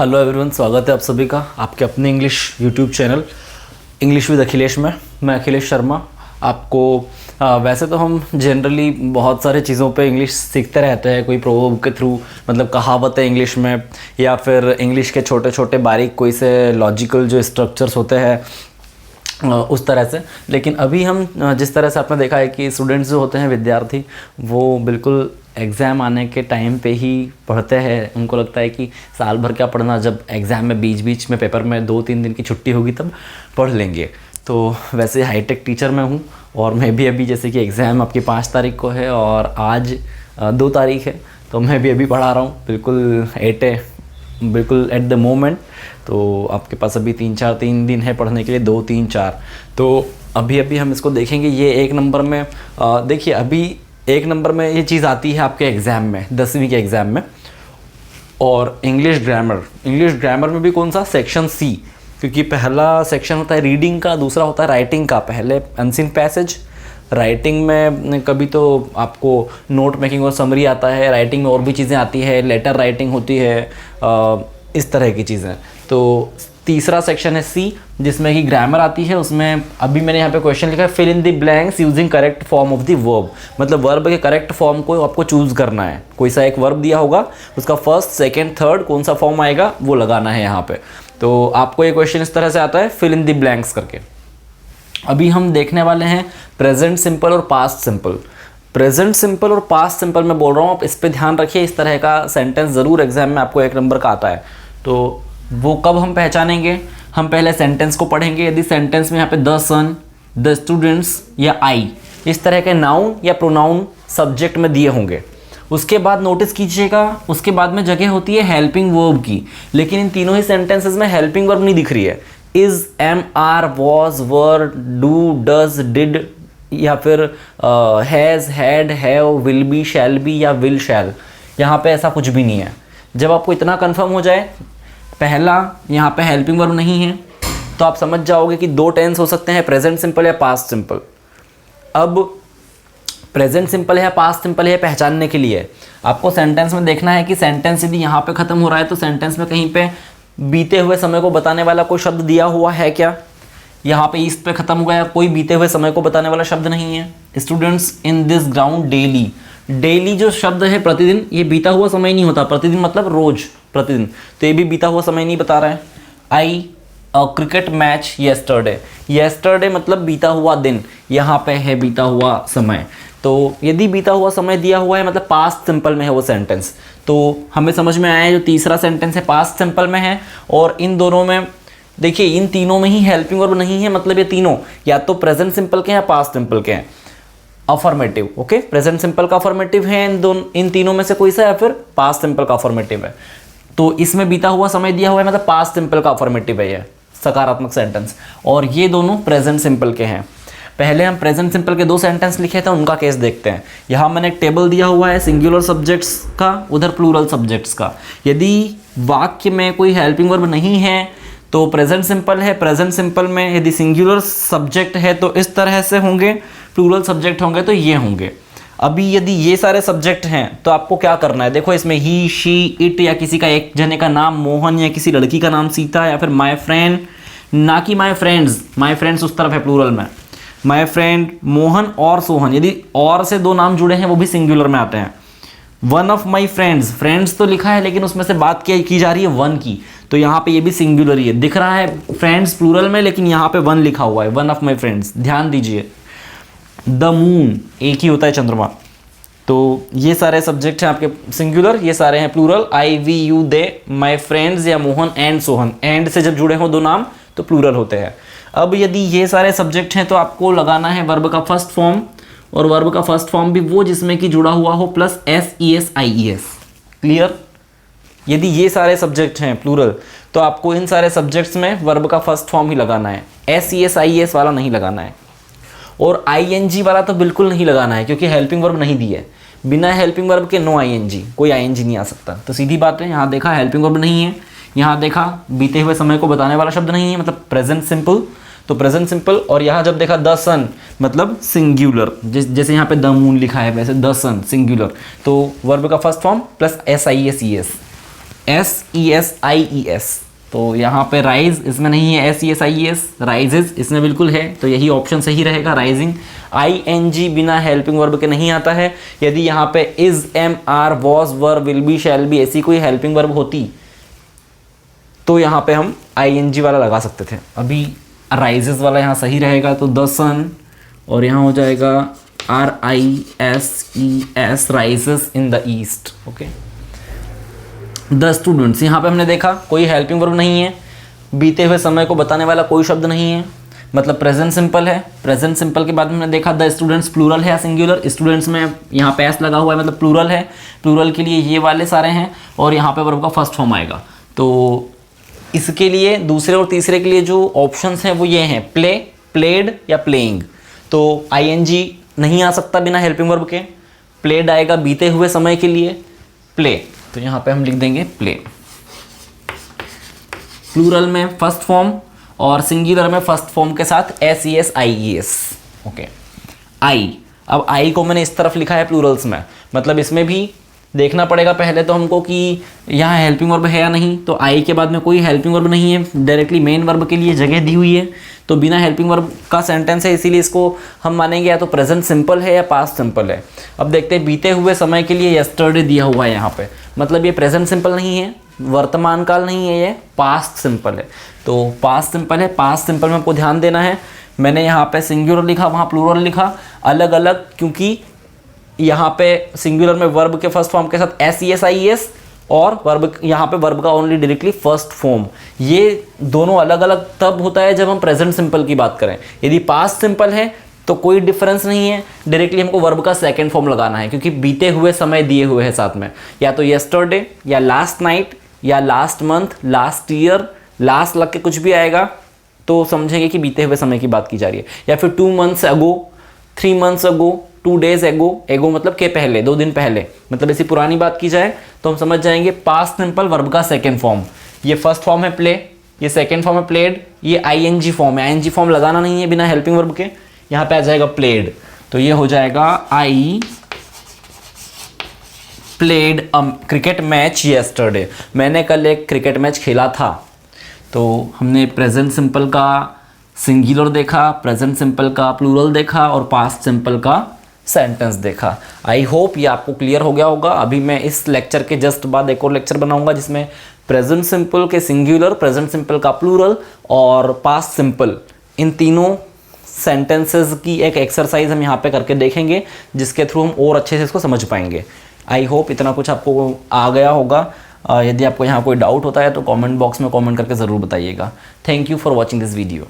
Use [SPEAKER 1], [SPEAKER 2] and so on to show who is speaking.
[SPEAKER 1] Hello everyone, स्वागत है आप सभी का आपके अपने English YouTube channel English with Akhilesh में। मैं अखिलेश शर्मा। आपको वैसे तो हम जनरली बहुत सारे चीज़ों पे इंग्लिश सीखते रहते हैं, कोई प्रोवर्ब के थ्रू, मतलब कहावतें इंग्लिश में, या फिर इंग्लिश के छोटे छोटे बारीक कोई से लॉजिकल जो स्ट्रक्चर्स होते हैं उस तरह से। लेकिन अभी हम जिस तरह से आपने देखा है कि स्टूडेंट्स जो होते हैं, विद्यार्थी, वो बिल्कुल एग्ज़ाम आने के टाइम पे ही पढ़ते हैं। उनको लगता है कि साल भर क्या पढ़ना, जब एग्ज़ाम में बीच बीच में पेपर में 2-3 दिन की छुट्टी होगी तब पढ़ लेंगे। तो वैसे हाईटेक टीचर मैं हूँ और मैं भी अभी, जैसे कि एग्ज़ाम आपकी 5 तारीख को है और आज 2 तारीख है, तो मैं भी अभी पढ़ा रहा हूँ बिल्कुल बिल्कुल एट द मोमेंट। तो आपके पास अभी 3 दिन है पढ़ने के लिए, 2, 3, 4। तो अभी हम इसको देखेंगे। ये 1 नंबर में देखिए, अभी 1 नंबर में ये चीज़ आती है आपके एग्ज़ाम में, 10वीं के एग्ज़ाम में। और इंग्लिश ग्रामर में भी कौन सा, सेक्शन सी, क्योंकि पहला सेक्शन होता है रीडिंग का, दूसरा होता है राइटिंग का। पहले अनसीन पैसेज, राइटिंग में कभी तो आपको नोट मेकिंग और समरी आता है, राइटिंग में और भी चीज़ें आती है, लेटर राइटिंग होती है, इस तरह की चीज़ें। तो तीसरा सेक्शन है सी, जिसमें कि ग्रामर आती है। उसमें अभी मैंने यहाँ पे क्वेश्चन लिखा है, fill in the blanks using correct form of the verb. मतलब वर्ब के करेक्ट फॉर्म को आपको चूज़ करना है। कोई सा एक वर्ब दिया होगा, उसका फर्स्ट, सेकंड, थर्ड कौन सा फॉर्म आएगा वो लगाना है यहाँ पे। तो आपको ये क्वेश्चन इस तरह से आता है, फिल इन द ब्लैंक्स करके। अभी हम देखने वाले हैं प्रेजेंट सिंपल और पास्ट सिंपल। प्रेजेंट सिंपल और पास्ट सिंपल मैं बोल रहा हूँ, आप इस पर ध्यान रखिए। इस तरह का सेंटेंस ज़रूर एग्जाम में आपको 1 नंबर का आता है। तो वो कब हम पहचानेंगे, हम पहले सेंटेंस को पढ़ेंगे। यदि सेंटेंस में यहाँ पे द सन, द स्टूडेंट्स या आई, इस तरह के नाउन या प्रोनाउन सब्जेक्ट में दिए होंगे, उसके बाद नोटिस कीजिएगा, उसके बाद में जगह होती है हेल्पिंग वर्ब की। लेकिन इन तीनों ही सेंटेंसेस में हेल्पिंग वर्ब नहीं दिख रही है। Is, am, are, was, were, do, does, did, या फिर has, had, have, will be, shall be या विल शैल, यहाँ पे ऐसा कुछ भी नहीं है। जब आपको इतना कंफर्म हो जाए, पहला यहाँ पे हेल्पिंग वर्ब नहीं है, तो आप समझ जाओगे कि 2 टेंस हो सकते हैं, प्रेजेंट सिंपल या पास्ट सिंपल। अब प्रेजेंट सिंपल है, पास्ट सिंपल है, पहचानने के लिए आपको सेंटेंस में देखना है कि सेंटेंस यदि यहाँ पे ख़त्म हो रहा है तो सेंटेंस में कहीं पे बीते हुए समय को बताने वाला कोई शब्द दिया हुआ है क्या। यहाँ पे ईस्ट पे ख़त्म हुआ है, कोई बीते हुए समय को बताने वाला शब्द नहीं है। Students in this ground daily, daily जो शब्द है प्रतिदिन, ये बीता हुआ समय नहीं होता। प्रतिदिन मतलब रोज, प्रतिदिन, तो ये भी बीता हुआ समय नहीं बता रहा है। आई अ क्रिकेट मैच येस्टरडे, येस्टरडे मतलब बीता हुआ दिन, यहाँ पे है बीता हुआ समय। तो यदि बीता हुआ समय दिया हुआ है मतलब पास्ट सिंपल में है वो सेंटेंस। तो हमें समझ में आया, जो तीसरा सेंटेंस है पास्ट सिंपल में है। और इन दोनों में देखिए, इन तीनों में ही हेल्पिंग वर्ब नहीं है, मतलब ये तीनों या तो प्रेजेंट सिंपल के हैं या पास्ट सिंपल के हैं। अफर्मेटिव, ओके, प्रेजेंट सिंपल का अफर्मेटिव है इन तीनों में से कोई सा, या फिर पास्ट सिंपल का अफर्मेटिव है। तो इसमें बीता हुआ समय दिया हुआ है, मतलब पास्ट सिंपल का अफर्मेटिव है ये सकारात्मक सेंटेंस। और ये दोनों प्रेजेंट सिंपल के हैं। पहले हम प्रेजेंट सिंपल के 2 सेंटेंस लिखे थे, उनका केस देखते हैं। यहाँ मैंने एक टेबल दिया हुआ है सिंगुलर सब्जेक्ट्स का, उधर प्लूरल सब्जेक्ट्स का। यदि वाक्य में कोई हेल्पिंग वर्ब नहीं है तो प्रेजेंट सिंपल है। प्रेजेंट सिंपल में यदि सिंगुलर सब्जेक्ट है तो इस तरह से होंगे, प्लूरल सब्जेक्ट होंगे तो ये होंगे। अभी यदि ये सारे सब्जेक्ट हैं तो आपको क्या करना है, देखो इसमें ही, शी, इट, या किसी का एक जने का नाम मोहन, या किसी लड़की का नाम सीता, या फिर माय फ्रेंड, ना कि माय फ्रेंड्स। माय फ्रेंड्स उस तरफ है प्लूरल में। माय फ्रेंड, मोहन और सोहन, यदि और से 2 नाम जुड़े हैं वो भी सिंगुलर में आते हैं। One of my friends, friends तो लिखा है लेकिन उसमें से बात की जा रही है वन की, तो यहाँ पे ये भी सिंगुलर ही है। दिख रहा है फ्रेंड्स प्लूरल में, लेकिन यहाँ पे वन लिखा हुआ है, वन ऑफ माई फ्रेंड्स, ध्यान दीजिए। द मून, एक ही होता है चंद्रमा। तो ये सारे सब्जेक्ट हैं आपके सिंगुलर, ये सारे हैं plural. I, we, you, they, my friends या मोहन एंड सोहन, एंड से जब जुड़े हों 2 नाम तो प्लूरल होते हैं। अब यदि ये सारे सब्जेक्ट हैं तो आपको लगाना है वर्ब का फर्स्ट फॉर्म, और वर्ब का फर्स्ट फॉर्म भी वो जिसमें कि जुड़ा हुआ हो प्लस SES, क्लियर। यदि ये सारे सब्जेक्ट हैं प्लूरल तो आपको इन सारे सब्जेक्ट्स में वर्ब का फर्स्ट फॉर्म ही लगाना है, SES वाला नहीं लगाना है। और ING वाला तो बिल्कुल नहीं लगाना है, क्योंकि हेल्पिंग वर्ब नहीं दी है। बिना हेल्पिंग वर्ब के नो ING, कोई ING नहीं आ सकता। तो सीधी बात है, यहाँ देखा हेल्पिंग वर्ब नहीं है, यहाँ देखा बीते हुए समय को बताने वाला शब्द नहीं है, मतलब प्रेजेंट सिंपल, तो प्रेजेंट सिंपल। और यहाँ जब देखा द सन मतलब सिंगुलर, जैसे यहाँ पे द मून लिखा है वैसे द सन सिंगुलर, तो वर्ब का first form plus SIS SESIES, तो यहाँ पे राइज इसमें नहीं है, SESIES राइजेस इसमें बिल्कुल है, तो यही ऑप्शन सही रहेगा राइजिंग। ING बिना हेल्पिंग वर्ब के नहीं आता है। यदि यहाँ पे is, am, are, was, were, will be, shall be ऐसी कोई हेल्पिंग वर्ब होती तो यहाँ पे हम ING वाला लगा सकते थे। अभी राइजेस वाला यहाँ सही रहेगा, तो द सन, और यहाँ हो जाएगा RISES rises in the east. Okay, the students, यहाँ पे हमने देखा कोई हेल्पिंग वर्ब नहीं है, बीते हुए समय को बताने वाला कोई शब्द नहीं है, मतलब प्रेजेंट सिंपल है। प्रेजेंट सिंपल के बाद हमने देखा द स्टूडेंट्स प्लूरल है या सिंगुलर, स्टूडेंट्स में यहाँ पे एस लगा हुआ है मतलब प्लूरल है, प्लूरल के लिए ये वाले सारे हैं, और यहाँ पे वर्ब का फर्स्ट फॉर्म आएगा। तो इसके लिए दूसरे और तीसरे के लिए जो ऑप्शंस हैं वो ये हैं, प्ले, प्लेड या प्लेइंग। तो ING नहीं आ सकता बिना हेल्पिंग वर्ब के, प्लेड आएगा बीते हुए समय के लिए, प्ले, तो यहाँ पे हम लिख देंगे प्ले। प्लूरल में फर्स्ट फॉर्म और सिंगुलर में फर्स्ट फॉर्म के साथ SESIES। ओके, आई, अब आई को मैंने इस तरफ लिखा है प्लूरल्स में, मतलब इसमें भी देखना पड़ेगा पहले तो हमको कि यहाँ हेल्पिंग वर्ब है या नहीं। तो आई के बाद में कोई हेल्पिंग वर्ब नहीं है, डायरेक्टली मेन वर्ब के लिए जगह दी हुई है, तो बिना हेल्पिंग वर्ब का सेंटेंस है, इसीलिए इसको हम मानेंगे या तो प्रेजेंट सिंपल है या पास्ट सिंपल है। अब देखते हैं, बीते हुए समय के लिए यस्टरडे दिया हुआ है यहाँ पे, मतलब ये प्रेजेंट सिंपल नहीं है, वर्तमान काल नहीं है, ये पास्ट सिंपल है। तो पास्ट सिंपल है, पास्ट सिंपल में आपको ध्यान देना है, मैंने यहाँ पे सिंगुलर लिखा, वहाँ प्लूरल लिखा, अलग अलग, क्योंकि यहाँ पे सिंगुलर में वर्ब के फर्स्ट फॉर्म के साथ SESIES और वर्ब यहाँ पे वर्ब का ओनली डायरेक्टली फर्स्ट फॉर्म, ये दोनों अलग अलग तब होता है जब हम प्रेजेंट सिंपल की बात करें। यदि पास्ट सिंपल है तो कोई डिफरेंस नहीं है, डायरेक्टली हमको वर्ब का सेकंड फॉर्म लगाना है, क्योंकि बीते हुए समय दिए हुए हैं साथ में, या तो यस्टरडे या लास्ट नाइट या last month, last year, last लग के कुछ भी आएगा तो समझेंगे कि बीते हुए समय की बात की जा रही है, या फिर 2 months ago, 3 months ago, 2 days ago, एगो मतलब के पहले, 2 दिन पहले, मतलब ऐसी पुरानी बात की जाए तो हम समझ जाएंगे पास्ट सिंपल वर्ब का सेकंड फॉर्म। ये फर्स्ट फॉर्म है प्ले, ये सेकंड फॉर्म है प्लेड, ये ING फॉर्म है, ING फॉर्म लगाना नहीं है बिना हेल्पिंग वर्ब के, यहाँ पे आ जाएगा प्लेड, तो ये हो जाएगा I played a cricket match yesterday, मैंने कल एक क्रिकेट मैच खेला था। तो हमने प्रेजेंट सिंपल का सिंगुलर देखा, प्रेजेंट सिंपल का प्लूरल देखा और पास्ट सिंपल का सेंटेंस देखा। आई होप ये आपको क्लियर हो गया होगा। अभी मैं इस लेक्चर के जस्ट बाद एक और लेक्चर बनाऊंगा जिसमें प्रेजेंट सिंपल के सिंगुलर, प्रेजेंट सिंपल का प्लूरल और पास्ट सिंपल, इन तीनों सेंटेंसेस की एक एक्सरसाइज हम यहाँ पे करके देखेंगे, जिसके थ्रू हम और अच्छे से इसको समझ पाएंगे। आई होप इतना कुछ आपको आ गया होगा। यदि आपको यहाँ कोई डाउट होता है तो कमेंट बॉक्स में कमेंट करके ज़रूर बताइएगा। Thank you for watching this video.